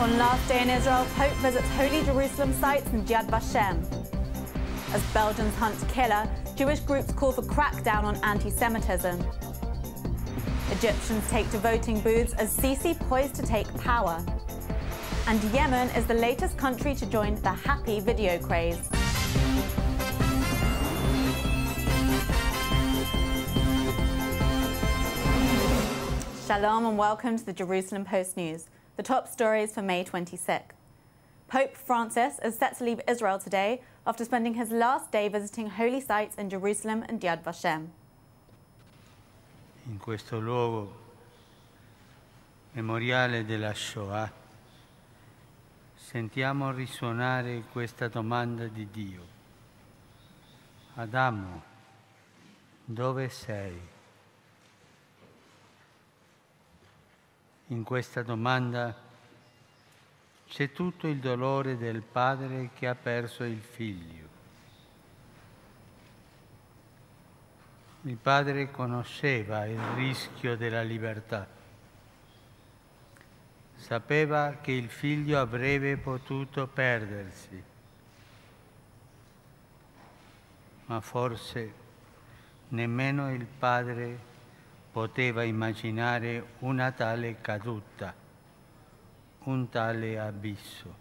On last day in Israel, Pope visits Holy Jerusalem sites in Yad Vashem. As Belgians hunt killer, Jewish groups call for crackdown on anti-Semitism. Egyptians take to voting booths as Sisi poised to take power. And Yemen is the latest country to join the happy video craze. Shalom and welcome to the Jerusalem Post News. The top stories for May 26th. Pope Francis is set to leave Israel today after spending his last day visiting holy sites in Jerusalem and Yad Vashem. In questo luogo memoriale della Shoah sentiamo risuonare questa domanda di Dio. Adamo, dove sei? In questa domanda c'è tutto il dolore del padre che ha perso il figlio. Il padre conosceva il rischio della libertà. Sapeva che il figlio avrebbe potuto perdersi, ma forse nemmeno il padre poteva immaginare una tale caduta, un tale abisso.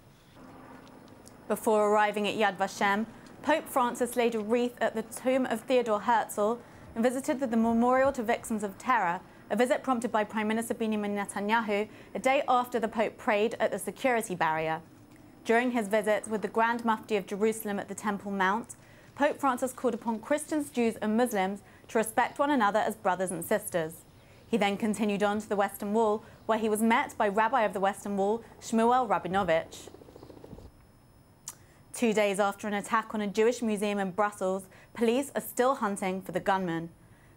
Before arriving at Yad Vashem, Pope Francis laid a wreath at the tomb of Theodor Herzl and visited the memorial to victims of terror, a visit prompted by Prime Minister Benjamin Netanyahu a day after the Pope prayed at the security barrier. During his visit with the Grand Mufti of Jerusalem at the Temple Mount, Pope Francis called upon Christians, Jews and Muslims to respect one another as brothers and sisters. He then continued on to the Western Wall, where he was met by Rabbi of the Western Wall, Shmuel Rabinovich. 2 days after an attack on a Jewish museum in Brussels, police are still hunting for the gunman.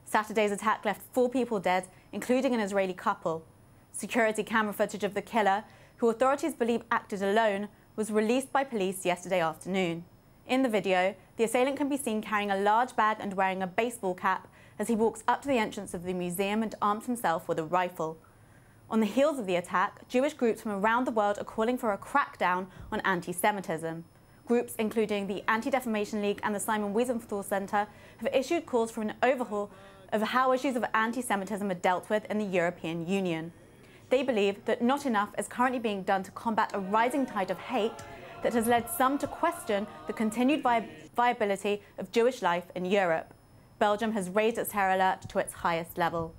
Saturday's attack left 4 people dead, including an Israeli couple. Security camera footage of the killer, who authorities believe acted alone, was released by police yesterday afternoon. In the video, the assailant can be seen carrying a large bag and wearing a baseball cap as he walks up to the entrance of the museum and arms himself with a rifle. On the heels of the attack, Jewish groups from around the world are calling for a crackdown on anti-Semitism. Groups including the Anti-Defamation League and the Simon Wiesenthal Center have issued calls for an overhaul of how issues of anti-Semitism are dealt with in the European Union. They believe that not enough is currently being done to combat a rising tide of hate that has led some to question the continued viability of Jewish life in Europe. Belgium has raised its terror alert to its highest level.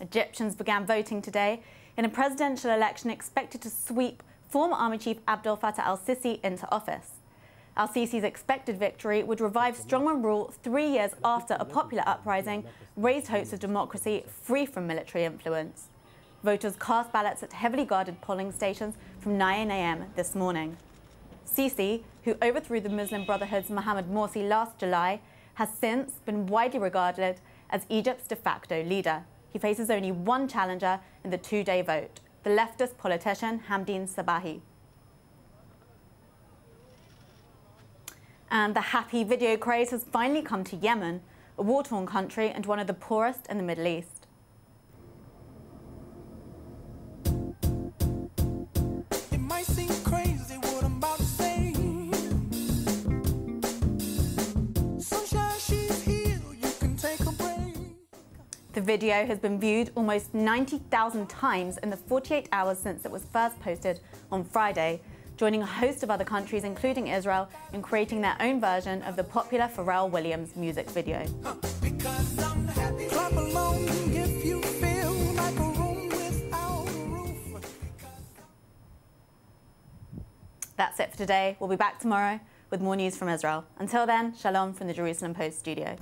Egyptians began voting today in a presidential election expected to sweep former Army Chief Abdel Fattah al-Sisi into office. Al-Sisi's expected victory would revive strongman rule 3 years after a popular uprising raised hopes of democracy free from military influence. Voters cast ballots at heavily guarded polling stations from 9 a.m. this morning. Sisi, who overthrew the Muslim Brotherhood's Mohamed Morsi last July, has since been widely regarded as Egypt's de facto leader. He faces only one challenger in the 2-day vote, the leftist politician Hamdin Sabahi. And the happy video craze has finally come to Yemen, a war-torn country and one of the poorest in the Middle East. The video has been viewed almost 90,000 times in the 48 hours since it was first posted on Friday, joining a host of other countries, including Israel, in creating their own version of the popular Pharrell Williams music video. That's it for today. We'll be back tomorrow with more news from Israel. Until then, shalom from the Jerusalem Post studio.